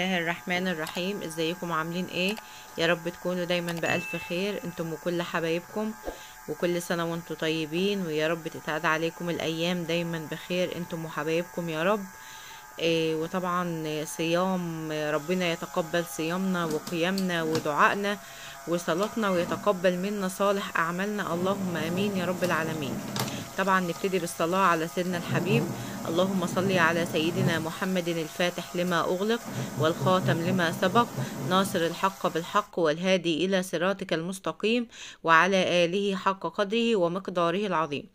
الله الرحمن الرحيم. ازيكم عاملين ايه؟ يا رب تكونوا دايما بألف خير انتم وكل حبايبكم، وكل سنة وانتم طيبين، ويا رب تتعاد عليكم الأيام دايما بخير انتم وحبايبكم يا رب. وطبعا صيام ربنا يتقبل صيامنا وقيامنا ودعائنا وصلاتنا، ويتقبل منا صالح أعمالنا، اللهم آمين يا رب العالمين. طبعا نبتدي بالصلاة على سيدنا الحبيب. اللهم صل على سيدنا محمد الفاتح لما أغلق والخاتم لما سبق، ناصر الحق بالحق والهادي إلى صراطك المستقيم، وعلى آله حق قدره ومقداره العظيم.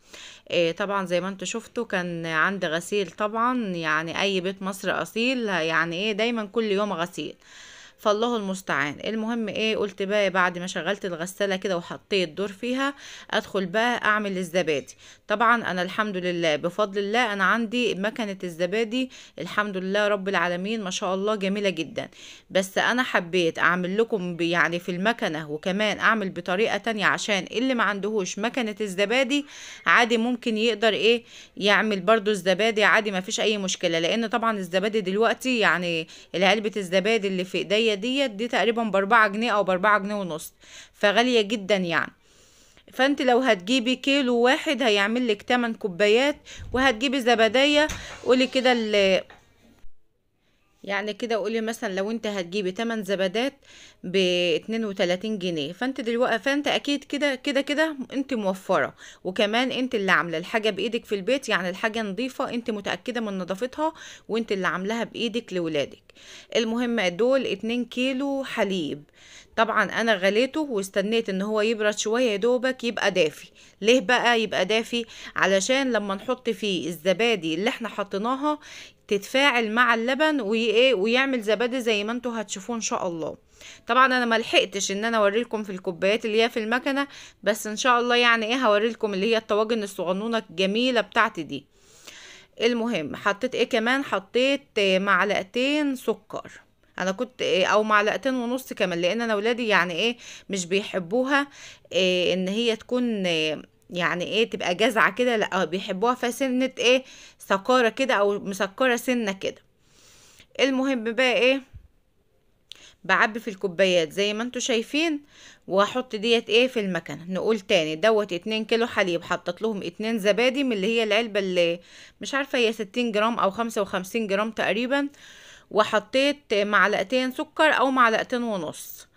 طبعا زي ما انتوا شفتوا كان عندي غسيل، طبعا يعني أي بيت مصر أصيل يعني ايه دايما كل يوم غسيل، فالله المستعان. المهم ايه، قلت بقى بعد ما شغلت الغسالة كده وحطيت دور فيها ادخل بقى اعمل الزبادي. طبعا انا الحمد لله بفضل الله انا عندي مكنة الزبادي الحمد لله رب العالمين ما شاء الله جميلة جدا، بس انا حبيت اعمل لكم يعني في المكنة، وكمان اعمل بطريقة تانية عشان اللي ما عندهوش مكنة الزبادي عادي ممكن يقدر ايه يعمل برضو الزبادي عادي، ما فيش اي مشكلة. لان طبعا الزبادي دلوقتي يعني العلبة الزبادي اللي في ايديا دي تقريبا ب4 جنيه او ب4 جنيه ونص، فغالية جدا يعني. فانت لو هتجيبي كيلو واحد هيعمل لك 8 كوبايات، وهتجيبي زبدية قولي كده يعني كده قولي مثلا لو انت هتجيبي 8 زبادات ب 32 جنيه، فانت اكيد كده انت موفرة، وكمان انت اللي عاملة الحاجة بايدك في البيت، يعني الحاجة نظيفة انت متأكدة من نظافتها، وانت اللي عاملاها بايدك لولادك. المهم دول 2 كيلو حليب. طبعا انا غليته واستنيت ان هو يبرد شوية يا دوبك يبقى دافي. ليه بقى يبقى دافي؟ علشان لما نحط فيه الزبادي اللي احنا حطيناها تتفاعل مع اللبن ويعمل زبادي زي ما انتوا هتشوفوا ان شاء الله. طبعا انا ما لحقتش ان انا اوريلكم في الكوبايات اللي هي في المكنه، بس ان شاء الله يعني ايه هوريلكم اللي هي الطواجن الصغنونه الجميله بتاعتي دي. المهم حطيت ايه كمان، حطيت معلقتين سكر. انا كنت او معلقتين ونص كمان، لان انا ولادي يعني ايه مش بيحبوها ان هي تكون يعني ايه تبقى جزعة كده، لا بيحبوها فيها سنة ايه سكارة كده او مسكرة سنة كده. المهم بقى ايه بعبي في الكوبايات زي ما انتوا شايفين، واحط ديت ايه في المكنه. نقول تاني دوت 2 كيلو حليب، حطت لهم 2 زبادي من اللي هي العلبه اللي مش عارفه هي 60 جرام او 55 جرام تقريبا، وحطيت معلقتين سكر او معلقتين ونص،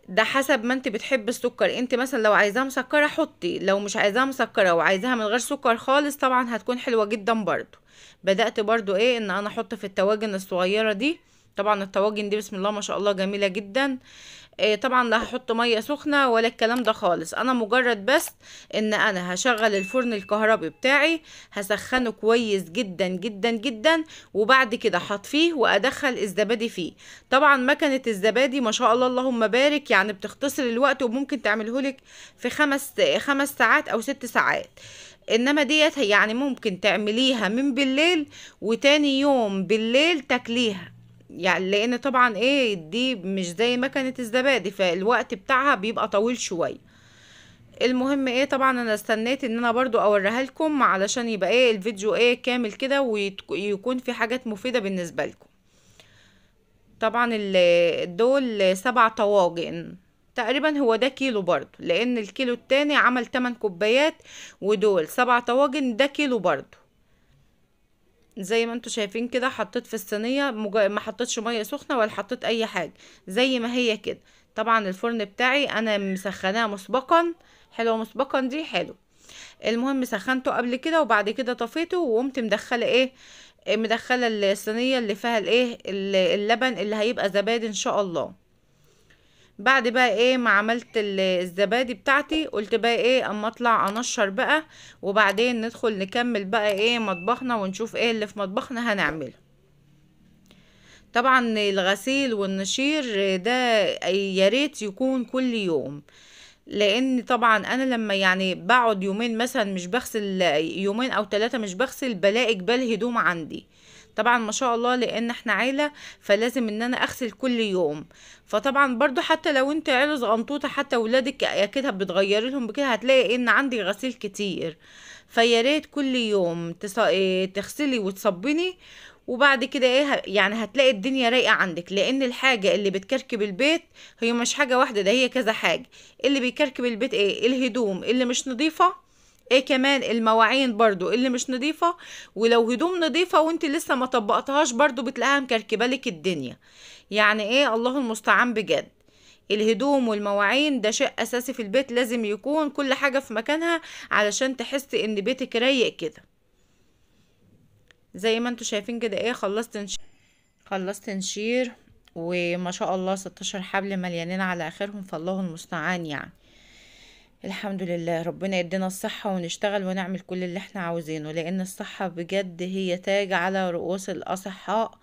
ده حسب ما انت بتحب السكر. انت مثلا لو عايزاها مسكره حطي، لو مش عايزاها مسكره وعايزاها من غير سكر خالص طبعا هتكون حلوه جدا برضو. بدأت برضو ايه ان انا احط في الطواجن الصغيره دي. طبعا الطواجن دي بسم الله ما شاء الله جميله جدا. طبعا لا هحط ميه سخنه ولا الكلام ده خالص، انا مجرد بس ان انا هشغل الفرن الكهربي بتاعي، هسخنه كويس جدا جدا جدا، وبعد كده هطفيه وادخل الزبادي فيه. طبعا مكنه الزبادي ما شاء الله اللهم بارك يعني بتختصر الوقت، وممكن تعملهولك في 5 ساعات او 6 ساعات. انما ديت يعني ممكن تعمليها من بالليل وتاني يوم بالليل تاكليها، يعني لان طبعا ايه دي مش زي مكنة الزبادي فالوقت بتاعها بيبقى طويل شوية. المهم ايه طبعا انا استنيت ان انا برضو اوريها لكم علشان يبقى ايه الفيديو ايه كامل كده ويكون في حاجات مفيدة بالنسبة لكم. طبعا دول 7 طواجن تقريبا، هو ده كيلو برضو لان الكيلو التاني عمل 8 كوبايات، ودول 7 طواجن ده كيلو برضو. زي ما انتوا شايفين كده حطيت في الصينيه ما حطيتش ميه سخنه ولا حطيت اي حاجه، زي ما هي كده. طبعا الفرن بتاعي انا مسخناه مسبقا، حلوه مسبقا دي حلو. المهم سخنته قبل كده وبعد كده طفيته وقمت مدخله ايه مدخله الصينيه اللي فيها الايه اللبن اللي هيبقى زبادي ان شاء الله. بعد بقى ايه ما عملت الزبادي بتاعتي قلت بقى ايه اما اطلع انشر بقى، وبعدين ندخل نكمل بقى ايه مطبخنا ونشوف ايه اللي في مطبخنا هنعمله. طبعا الغسيل والنشير ده يا ريت يكون كل يوم، لان طبعا انا لما يعني بقعد يومين مثلا مش بغسل، يومين او 3 مش بغسل، بلاقي جبال هدوم عندي. طبعا ما شاء الله لان احنا عيلة فلازم ان انا اغسل كل يوم. فطبعا برضو حتى لو انت عيلة صغنطوطة حتى ولادك اكيد بتغيري لهم بكده هتلاقي ان عندي غسيل كتير. فيا ريت كل يوم تغسلي وتصبني، وبعد كده ايه يعني هتلاقي الدنيا رايقة عندك، لان الحاجة اللي بتكركب البيت هي مش حاجة واحدة، ده هي كذا حاجة. اللي بيكركب البيت ايه؟ الهدوم اللي مش نظيفة، ايه كمان؟ المواعين برضو اللي مش نظيفة. ولو هدوم نظيفة وانت لسه ما طبقتهاش برضو بتلاقيها مكركبة لك الدنيا. يعني ايه؟ الله المستعان بجد. الهدوم والمواعين ده شيء اساسي في البيت، لازم يكون كل حاجة في مكانها علشان تحسي ان بيتك رايق كده. زي ما انتوا شايفين كده ايه، خلصت نشير. وما شاء الله 16 حبل مليانين على اخرهم، فالله المستعان يعني. الحمد لله، ربنا يدينا الصحة ونشتغل ونعمل كل اللي احنا عاوزينه، لان الصحة بجد هي تاج على رؤوس الاصحاء.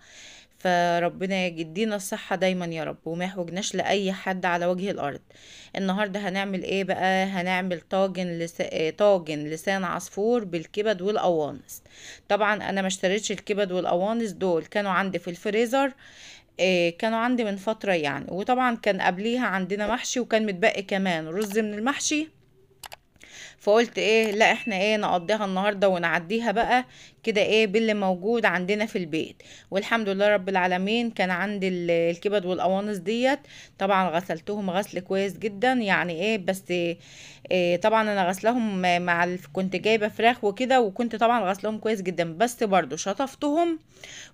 فربنا يدينا الصحة دايما يا رب، وما يحوجناش لأي حد على وجه الأرض. النهاردة هنعمل ايه بقى؟ هنعمل طاجن لسان عصفور بالكبد والقوانص. طبعا انا ما اشتريتش الكبد والقوانص دول، كانوا عندي في الفريزر. كانوا عندي من فترة يعني، وطبعا كان قبليها عندنا محشي، وكان متبقي كمان رز من المحشي. فقلت ايه، لا احنا ايه نقضيها النهاردة ونعديها بقى كده ايه باللي موجود عندنا في البيت. والحمد لله رب العالمين، كان عندي الكبد والقوانص ديت. طبعا غسلتهم غسل كويس جدا يعني ايه، بس إيه طبعا انا غسلهم مع كنت جايبه فراخ وكده، وكنت طبعا غسلهم كويس جدا، بس برضو شطفتهم.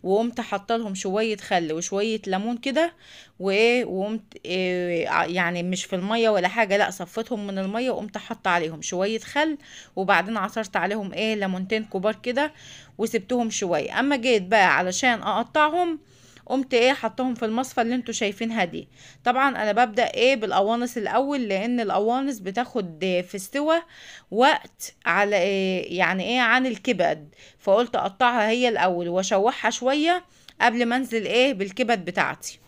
وقمت حاطه لهم شويه خل وشويه ليمون كده. وايه، وقمت إيه يعني مش في الميه ولا حاجه، لا صفيتهم من الميه وقمت حاطه عليهم شويه خل. وبعدين عصرت عليهم ايه ليمونتين كبار كده، وسبتهم شويه. اما جيت بقى علشان اقطعهم، قمت ايه حطهم في المصفى اللي انتوا شايفينها دي. طبعا انا ببدأ ايه بالقوانص الاول، لان القوانص بتاخد في السوى وقت على إيه يعني ايه عن الكبد. فقلت اقطعها هي الاول واشوحها شوية قبل ما انزل ايه بالكبد بتاعتي.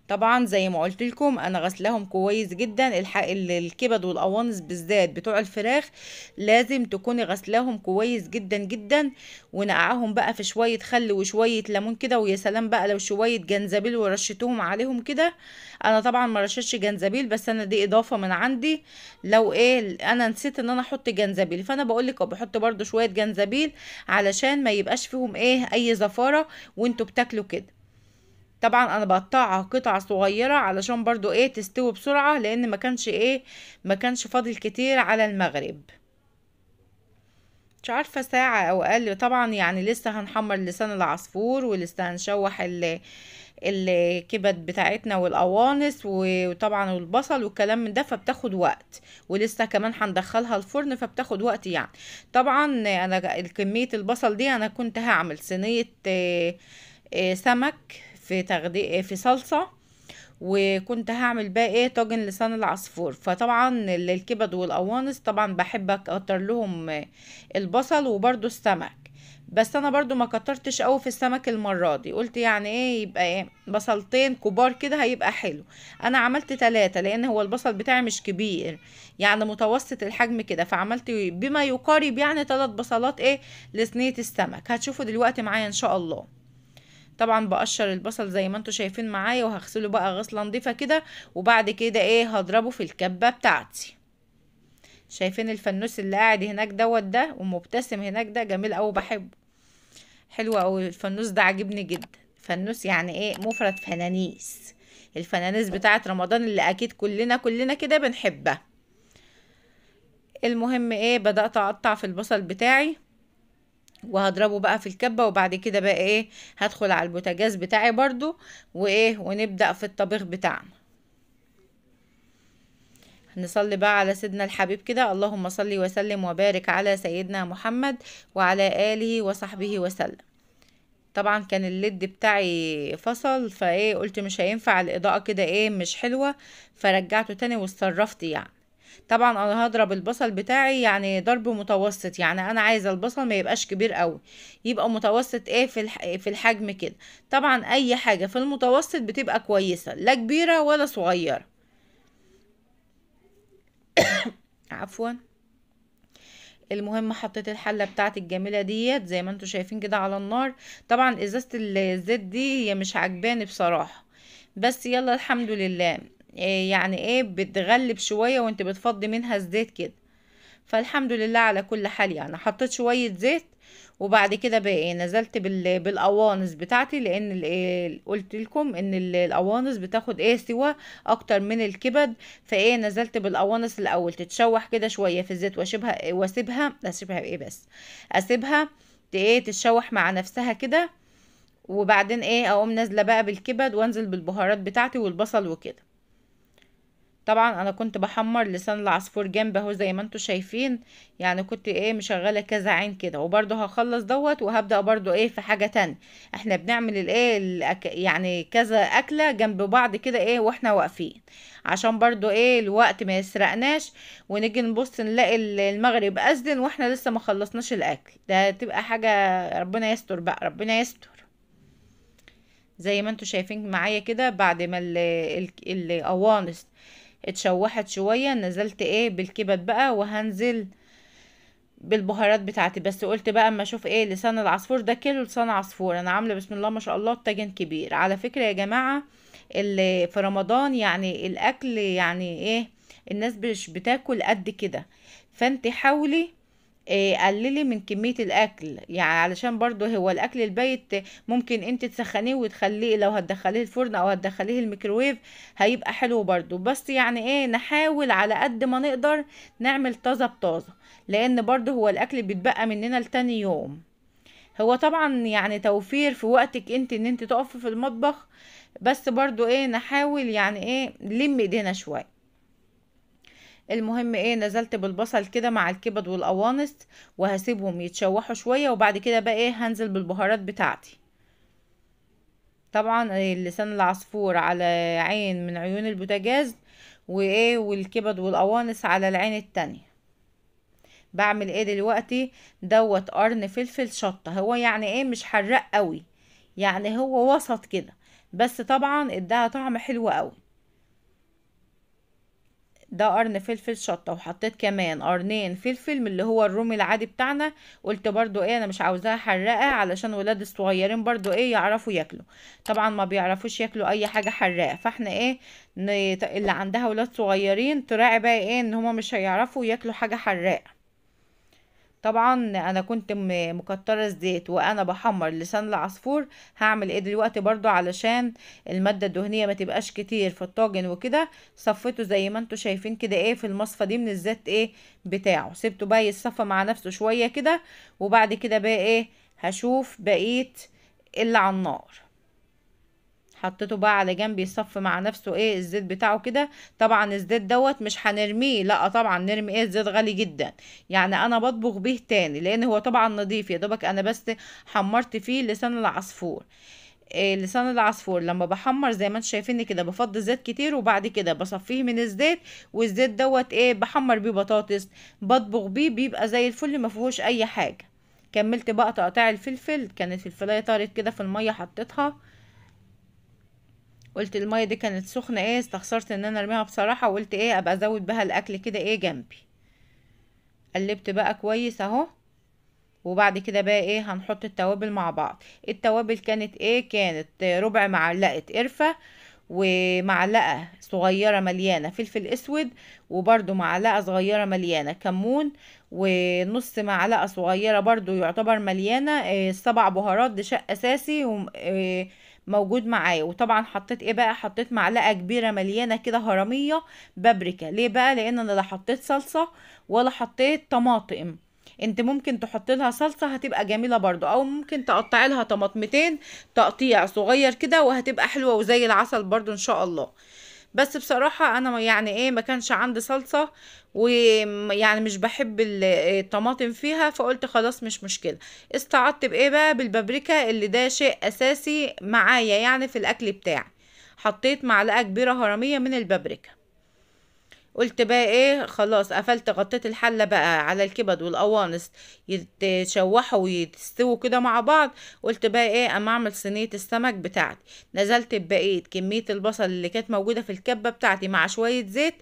طبعا زي ما قلت لكم انا غسلاهم كويس جدا. الكبد والقوانص بالذات بتوع الفراخ لازم تكوني غسلاهم كويس جدا جدا. ونقعهم بقى في شوية خل وشوية ليمون كده، ويا سلام بقى لو شوية جنزبيل ورشتهم عليهم كده. انا طبعا ما رشتش جنزبيل، بس انا دي اضافة من عندي. لو ايه انا نسيت ان انا احط جنزبيل، فانا بقول لك بحط برضو شوية جنزبيل علشان ما يبقاش فيهم ايه اي زفارة وانتوا بتاكلوا كده. طبعا انا بقطعها قطع صغيرة علشان برضو ايه تستوي بسرعة، لان ما كانش فاضل كتير على المغرب. مش عارفة ساعة او اقل طبعا يعني. لسه هنحمر لسان العصفور، ولسه هنشوح الكبد بتاعتنا والقوانص وطبعا والبصل والكلام من ده، فبتاخد وقت. ولسه كمان هندخلها الفرن، فبتاخد وقت يعني. طبعا انا كمية البصل دي انا كنت هعمل صينية سمك في في صلصة. وكنت هعمل بقى ايه طاجن لسان العصفور. فطبعا الكبد والقوانص طبعا بحب اكتر لهم البصل وبرده السمك. بس انا برضو ما كترتش قوي في السمك المرة دي، قلت يعني ايه يبقى ايه بصلتين كبار كده هيبقى حلو. انا عملت 3 لان هو البصل بتاعي مش كبير، يعني متوسط الحجم كده. فعملت بما يقارب يعني 3 بصلات ايه لصينية السمك. هتشوفوا دلوقتي معايا ان شاء الله. طبعا بقشر البصل زي ما انتوا شايفين معايا، وهغسله بقى غسله نضيفه كده. وبعد كده ايه هضربه في الكبه بتاعتي. شايفين الفنوس اللي قاعد هناك ده ومبتسم هناك ده جميل قوي، بحبه. حلو قوي الفنوس ده، عاجبني جدا. فنوس يعني ايه مفرد فنانيس، الفنانيس بتاعت رمضان اللي اكيد كلنا كده بنحبها. المهم ايه بدأت اقطع في البصل بتاعي وهضربه بقى في الكبة. وبعد كده بقى ايه هدخل على البوتاجاز بتاعي برضو وايه ونبدأ في الطبيخ بتاعنا. نصلي بقى على سيدنا الحبيب كده، اللهم صلي وسلم وبارك على سيدنا محمد وعلى آله وصحبه وسلم. طبعا كان الليد بتاعي فصل، فايه قلت مش هينفع الإضاءة كده ايه مش حلوة، فرجعته تاني واتصرفت يعني. طبعا انا هضرب البصل بتاعي يعني ضرب متوسط، يعني انا عايزه البصل ما يبقاش كبير قوي، يبقى متوسط ايه في الحجم كده. طبعا اي حاجه في المتوسط بتبقى كويسه، لا كبيره ولا صغيره. عفوا. المهم حطيت الحله بتاعتي الجميله ديت زي ما انتوا شايفين كده على النار. طبعا ازازه الزيت دي هي مش عجباني بصراحه، بس يلا الحمد لله. إيه يعني ايه بتغلب شويه وانت بتفضي منها الزيت كده. فالحمد لله على كل حال. يعني حطيت شوية زيت، وبعد كده بقى ايه نزلت بالقوانص بتاعتي، لان قلت لكم ان القوانص بتاخد ايه سوا اكتر من الكبد. فايه نزلت بالقوانص الاول تتشوح كده شويه في الزيت، اسيبها ايه بس اسيبها ايه تتشوح مع نفسها كده. وبعدين ايه اقوم نازله بقى بالكبد، وانزل بالبهارات بتاعتي والبصل وكده. طبعا انا كنت بحمر لسان العصفور جنب اهو زي ما انتوا شايفين. يعني كنت ايه مشغله كذا عين كده، وبرضه هخلص دوت وهبدأ برضه ايه في حاجه تانية. احنا بنعمل الايه يعني كذا اكله جنب بعض كده ايه واحنا واقفين، عشان برضه ايه الوقت ما يسرقناش، ونيجي نبص نلاقي المغرب اذن واحنا لسه ما خلصناش الاكل. ده تبقى حاجه، ربنا يستر بقى، ربنا يستر. زي ما انتوا شايفين معايا كده، بعد ما القوانص اتشوحت شوية، نزلت ايه بالكبد بقى، وهنزل بالبهارات بتاعتي. بس قلت بقى اما اشوف ايه لسان العصفور ده، كيلو لسان عصفور انا عامله بسم الله ما شاء الله الطاجن كبير. على فكرة يا جماعة، اللي في رمضان يعني الاكل يعني ايه الناس مش بتاكل قد كده. فانت حاولي قللي من كمية الاكل، يعني علشان برضو هو الاكل البيت ممكن انت تسخنيه وتخليه، لو هتدخليه الفرن او هتدخليه الميكروويف هيبقى حلو برضو. بس يعني ايه نحاول على قد ما نقدر نعمل طازة بطازة، لان برضو هو الاكل بيتبقى مننا لتاني يوم. هو طبعا يعني توفير في وقتك انت ان انت تقفي في المطبخ، بس برضو ايه نحاول يعني ايه نلم ايدينا شوية. المهم ايه نزلت بالبصل كده مع الكبد والقوانص، وهسيبهم يتشوحوا شوية، وبعد كده بقى ايه هنزل بالبهارات بتاعتي. طبعا لسان العصفور على عين من عيون البوتاجاز، وايه والكبد والقوانص على العين التانية. بعمل ايه دلوقتي دوت قرن فلفل شطة، هو يعني ايه مش حراق قوي، يعني هو وسط كده، بس طبعا اداها طعم حلو قوي. ده قرن فلفل شطة، وحطيت كمان قرنين فلفل من اللي هو الرومي العادي بتاعنا. قلت برضو ايه انا مش عاوزاها حراقة، علشان ولاد الصغيرين برضو ايه يعرفوا ياكلوا. طبعا ما بيعرفوش ياكلوا اي حاجة حراقة، فاحنا ايه اللي عندها ولاد صغيرين تراعي بقى ايه ان هما مش هيعرفوا ياكلوا حاجة حراقة. طبعا انا كنت مكتره الزيت وانا بحمر لسان العصفور. هعمل ايه دلوقتي برضو علشان الماده الدهنيه ما تبقاش كتير في الطاجن وكده، صفيته زي ما انتوا شايفين كده ايه في المصفى دي من الزيت ايه بتاعه، سيبته بقى يتصفى مع نفسه شويه كده. وبعد كده بقى ايه هشوف بقيه اللي على النار. حطيته بقى على جنب يصفي مع نفسه ايه الزيت بتاعه كده. طبعا الزيت دوت مش هنرميه، لا طبعا نرمي ايه الزيت غالي جدا. يعني انا بطبخ بيه تاني لان هو طبعا نضيف، يا دوبك انا بس حمرت فيه لسان العصفور. إيه لسان العصفور لما بحمر زي ما انتم شايفين كده بفضي زيت كتير، وبعد كده بصفيه من الزيت. والزيت دوت ايه بحمر بيه بطاطس، بطبخ بيه بيبقى زي الفل ما فيهوش اي حاجه. كملت بقى تقطيع الفلفل، كانت فلفلايه طارت كده في الميه حطيتها. قلت المية دي كانت سخنة ايه استخسرت ان انا ارميها بصراحة، وقلت ايه ابقى ازود بها الاكل كده ايه جنبي. قلبت بقى كويس اهو. وبعد كده بقى ايه هنحط التوابل مع بعض. التوابل كانت ايه كانت ربع معلقة قرفة، ومعلقة صغيرة مليانة فلفل اسود، وبرده معلقة صغيرة مليانة كمون، ونص معلقة صغيرة برضو يعتبر مليانة 7 بهارات، ده شيء اساسي موجود معايا. وطبعا حطيت ايه بقى حطيت معلقة كبيرة مليانة كده هرمية بابريكا. ليه بقى لان انا لا حطيت صلصة ولا حطيت طماطم. انت ممكن تحط لها صلصة هتبقى جميلة برضو، او ممكن تقطعي لها طماطمتين تقطيع صغير كده وهتبقى حلوة وزي العسل برضو ان شاء الله. بس بصراحة انا يعني ايه ما كانش عندي صلصة، ويعني مش بحب الطماطم فيها، فقلت خلاص مش مشكلة. استعدت بايه بقى بالبابريكا اللي ده شيء اساسي معايا يعني في الاكل بتاعي. حطيت معلقة كبيرة هرمية من البابريكا. قلت بقى ايه خلاص قفلت غطيت الحلة بقى على الكبد والقوانص يتشوحوا ويتستووا كده مع بعض. قلت بقى ايه اما اعمل صينية السمك بتاعتي. نزلت ببقية كمية البصل اللي كانت موجودة في الكبة بتاعتي مع شوية زيت،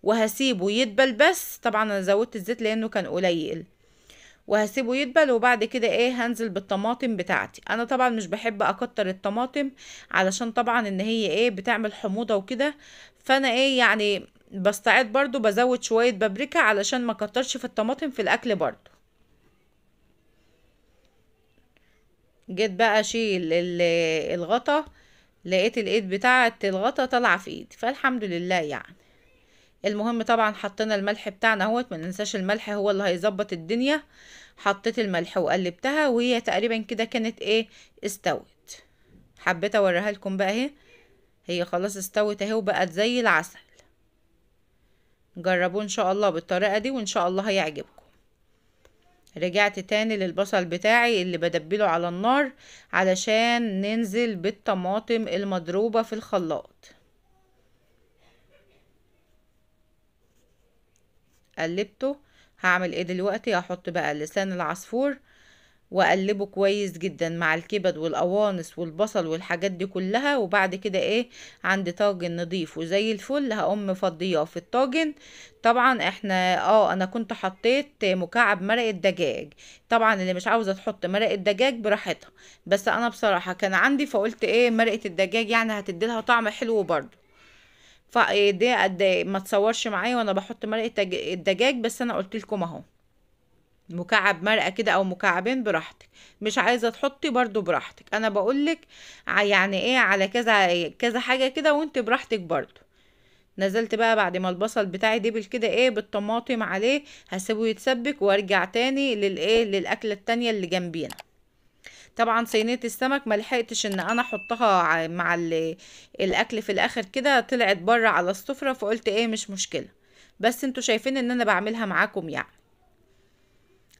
وهسيبه يدبل. بس طبعا انا زودت الزيت لانه كان قليل، وهسيبه يدبل. وبعد كده ايه هنزل بالطماطم بتاعتي. انا طبعا مش بحب اكتر الطماطم، علشان طبعا ان هي ايه بتعمل حموضة وكده. فانا ايه يعني بستعد برضو بزود شوية بابريكا علشان ما كترش في الطماطم في الاكل برضو. جيت بقى اشيل الغطا، لقيت الايد بتاعه الغطا طالعه في ايدي، فالحمد لله يعني. المهم طبعا حطينا الملح بتاعنا اهوت، ما ننساش الملح هو اللي هيظبط الدنيا. حطيت الملح وقلبتها وهي تقريبا كده كانت ايه، استوت. حبيت اوريها لكم بقى اهي، هي خلاص استوت اهي وبقت زي العسل. جربوه ان شاء الله بالطريقه دي وان شاء الله هيعجبكم. رجعت تاني للبصل بتاعي اللي بدبله على النار علشان ننزل بالطماطم المضروبة في الخلاط. قلبته. هعمل ايه دلوقتي؟ هحط بقى لسان العصفور واقلبه كويس جدا مع الكبد والقوانص والبصل والحاجات دي كلها. وبعد كده ايه، عندي طاجن نضيف وزي الفل هقوم مفضياه في الطاجن. طبعا احنا انا كنت حطيت مكعب مرقة دجاج. طبعا اللي مش عاوزة تحط مرقة دجاج براحتها، بس انا بصراحة كان عندي فقلت ايه، مرقة الدجاج يعني هتديلها طعم حلو برضه. فدي قد ما تصورش معايا وانا بحط مرقة الدجاج، بس انا قلت لكم اهو مكعب مرقة كده او مكعبين براحتك. مش عايزة تحطي برضو براحتك، انا بقولك يعني ايه على كذا كذا حاجة كده وانت براحتك برضو. نزلت بقى بعد ما البصل بتاعي دبل كده ايه بالطماطم عليه، هسيبه يتسبك وارجع تاني للايه للاكلة التانية اللي جنبينا. طبعا صينية السمك ملحقتش ان انا احطها مع الاكل في الاخر كده، طلعت بره على السفرة، فقلت ايه مش مشكلة، بس انتوا شايفين ان انا بعملها معاكم يعني.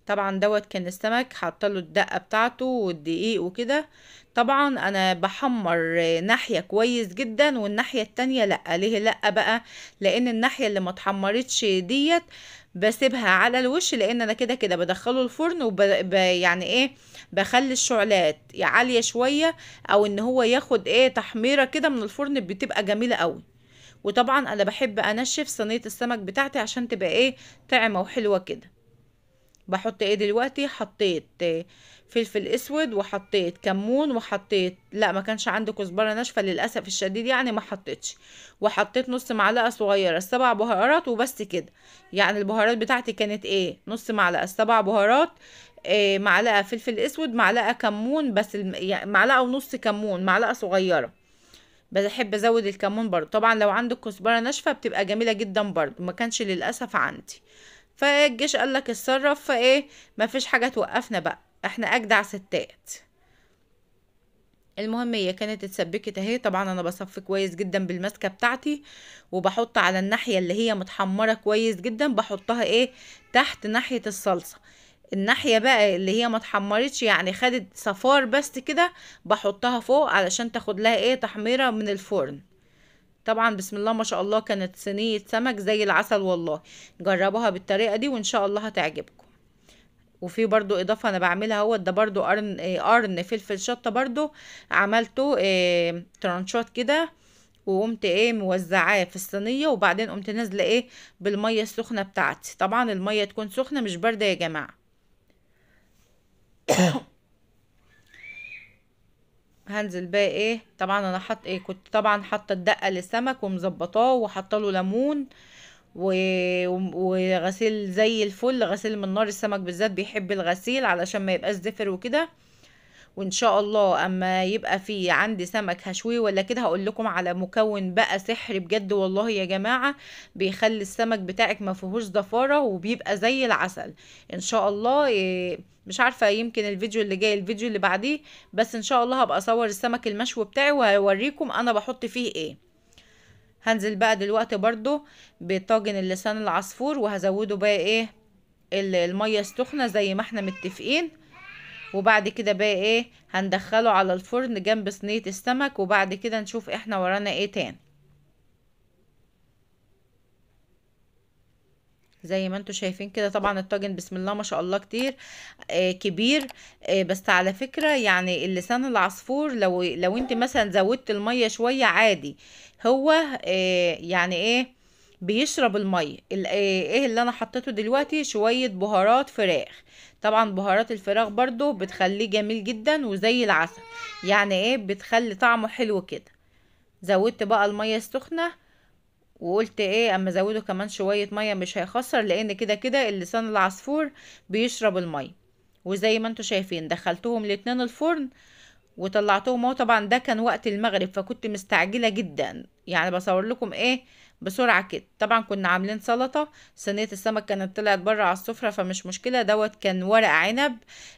طبعا دوت كان السمك حاطه له الدقه بتاعته والدقيق وكده. طبعا انا بحمر ناحيه كويس جدا والناحيه التانية لا. ليه لا بقى؟ لان الناحيه اللي ما اتحمرتش ديت بسيبها على الوش، لان انا كده كده بدخله الفرن يعني ايه، بخلي الشعلات عاليه شويه، او ان هو ياخد ايه تحميره كده من الفرن، بتبقى جميله قوي. وطبعا انا بحب انشف صينيه السمك بتاعتي عشان تبقى ايه طعمه وحلوه كده. بحط ايه دلوقتي؟ حطيت فلفل اسود وحطيت كمون وحطيت، لا ما كانش عندي كزبره ناشفه للاسف الشديد يعني ما حطيتش. وحطيت نص معلقه صغيره 7 بهارات وبس كده. يعني البهارات بتاعتي كانت ايه، نص معلقه 7 بهارات، معلقه فلفل اسود، معلقه كمون بس يعني معلقه ونص كمون، معلقه صغيره. بحب ازود الكمون برضو. طبعا لو عندك كزبره ناشفه بتبقى جميله جدا برضو، ما كانش للاسف عندي. فالجيش قالك اتصرف، فايه مفيش حاجة توقفنا بقى، احنا اجدع ستات. المهم هي كانت اتسبكت اهي. طبعا انا بصفي كويس جدا بالماسكه بتاعتي، وبحط على الناحيه اللي هي متحمره كويس جدا بحطها ايه تحت ناحيه الصلصه. الناحيه بقى اللي هي ما اتحمرتش يعني خدت صفار بس كده، بحطها فوق علشان تاخد لها ايه تحميره من الفرن. طبعا بسم الله ما شاء الله كانت صينية سمك زي العسل والله. جربوها بالطريقة دي وان شاء الله هتعجبكم. وفي برضو اضافة انا بعملها هو ده برضو قرن فلفل شطة برضو، عملته ترانشات كده، وقمت ايه موزعاه في الصينية، وبعدين قمت نازلة ايه بالمية السخنة بتاعتي. طبعا المية تكون سخنة مش باردة يا جماعة. هنزل بقى ايه، طبعا انا حط ايه، كنت طبعا حاطه الدقه للسمك ومظبطاه وحاطه له ليمون و... وغسيل زي الفل، غسيل من نار. السمك بالذات بيحب الغسيل علشان ما يبقاش زفر وكده. وان شاء الله اما يبقى في عندي سمك هشويه ولا كده هقول لكم على مكون بقى سحر بجد والله يا جماعة، بيخلي السمك بتاعك ما فيهوش زفارة وبيبقى زي العسل ان شاء الله. مش عارفة يمكن الفيديو اللي جاي الفيديو اللي بعديه، بس ان شاء الله هبقى اصور السمك المشوي بتاعي وهوريكم انا بحط فيه ايه. هنزل بقى دلوقتي برضو بطاجن اللسان العصفور، وهزوده بقى ايه المية السخنة زي ما احنا متفقين. وبعد كده بقى ايه هندخله على الفرن جنب صينية السمك، وبعد كده نشوف احنا ورانا ايه تاني. زي ما انتوا شايفين كده طبعا الطاجن بسم الله ما شاء الله كتير كبير. بس على فكرة يعني اللسان العصفور لو انت مثلا زودت المية شوية عادي، هو يعني ايه بيشرب المية. ايه اللي انا حطيته دلوقتي شوية بهارات فراخ. طبعا بهارات الفراخ برضو بتخليه جميل جدا وزي العسل، يعني ايه بتخلي طعمه حلو كده. زودت بقى المية السخنة وقلت ايه اما ازوده كمان شوية مية مش هيخسر، لان كده كده اللسان العصفور بيشرب المية. وزي ما انتوا شايفين دخلتهم الاتنين الفرن وطلعتهم اهو. طبعا ده كان وقت المغرب فكنت مستعجلة جدا، يعني بصور لكم ايه بسرعة كده. طبعا كنا عاملين سلطة، صينية السمك كانت طلعت بره على السفرة فمش مشكلة. دوت كان ورق عنب.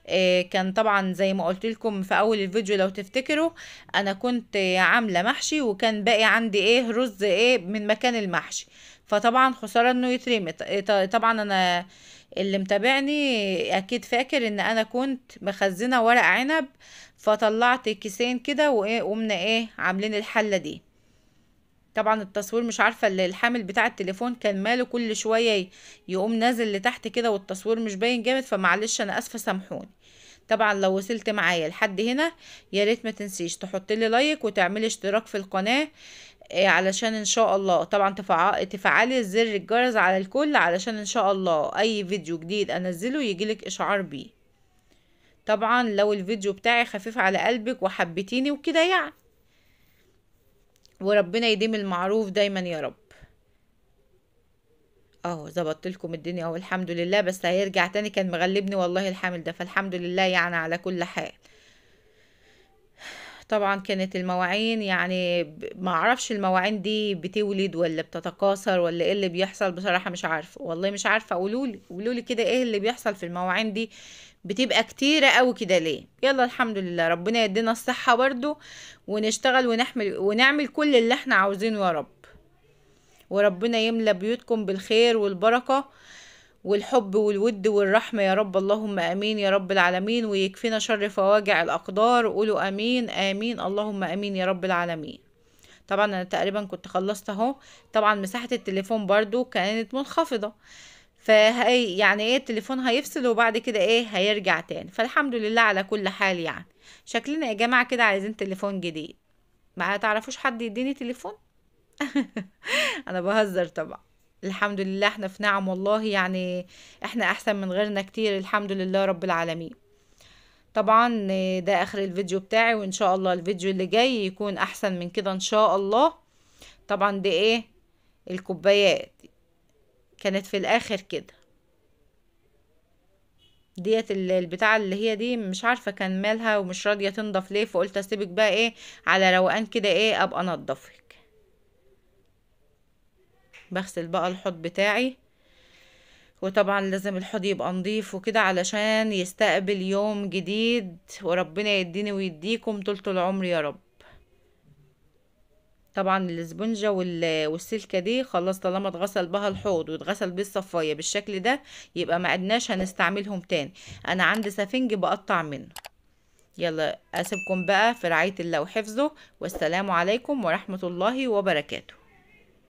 إيه كان طبعا زي ما قلت لكم في اول الفيديو لو تفتكروا، انا كنت عاملة محشي وكان باقي عندي ايه رز ايه من مكان المحشي، فطبعا خسارة انه يترمي. طبعا انا اللي متابعني اكيد فاكر ان انا كنت مخزنة ورق عنب، فطلعت كيسين كده وايه قمنا ايه عاملين الحلة دي. طبعا التصوير مش عارفة الحامل بتاع التليفون كان ماله كل شوية يقوم نازل لتحت كده والتصوير مش باين جامد، فمعلش انا اسفة سامحوني. طبعا لو وصلت معايا لحد هنا يا ريت ما تنسيش تحط لي لايك وتعملي اشتراك في القناة، علشان ان شاء الله طبعا تفعلي زر الجرس على الكل علشان ان شاء الله اي فيديو جديد انزله يجيلك اشعار بيه. طبعا لو الفيديو بتاعي خفيف على قلبك وحبتيني وكده يعني، وربنا يديم المعروف دايما يا رب. اهو ظبطت لكم الدنيا اهو الحمد لله، بس هيرجع تاني كان مغلبني والله الحامل ده، فالحمد لله يعني على كل حال. طبعا كانت المواعين يعني ما اعرفش المواعين دي بتولد ولا بتتكاثر ولا ايه اللي بيحصل بصراحة مش عارفة، والله مش عارفة. قولولي كده ايه اللي بيحصل في المواعين دي، بتبقى كتيرة قوي كده ليه؟ يلا الحمد لله ربنا يدينا الصحة برضو، ونشتغل ونعمل كل اللي احنا عاوزينه يا رب. وربنا يملى بيوتكم بالخير والبركة والحب والود والرحمة يا رب، اللهم امين يا رب العالمين. ويكفينا شر فواجع الاقدار، قولوا امين امين اللهم امين يا رب العالمين. طبعا انا تقريبا كنت خلصت اهو. طبعا مساحة التليفون برضو كانت منخفضة، فهي يعني ايه التليفون هيفصل وبعد كده ايه هيرجع تاني، فالحمد لله على كل حال. يعني شكلنا يا جماعة كده عايزين تليفون جديد. ما تعرفوش حد يديني تليفون؟ انا بهزر طبعا. الحمد لله احنا في نعم والله، يعني احنا احسن من غيرنا كتير الحمد لله رب العالمين. طبعا ده اخر الفيديو بتاعي، وان شاء الله الفيديو اللي جاي يكون احسن من كده ان شاء الله. طبعا دي ايه الكوبايات كانت في الاخر كده، ديت البتاعة اللي هي دي مش عارفة كان مالها ومش راضية تنضف ليه، فقلت اسيبك بقى ايه على روقان كده ايه ابقى انضفك. بغسل بقى الحوض بتاعي، وطبعا لازم الحوض يبقى نضيف وكده علشان يستقبل يوم جديد، وربنا يديني ويديكم طولة العمر يا رب. طبعا الاسبونجة والسلكة دي خلاص طالما اتغسل بها الحوض واتغسل بيه الصفاية بالشكل ده يبقى ما عدناش هنستعملهم تاني. انا عندي سفنج بقطع منه. يلا اسيبكم بقى في رعاية الله وحفظه، والسلام عليكم ورحمة الله وبركاته.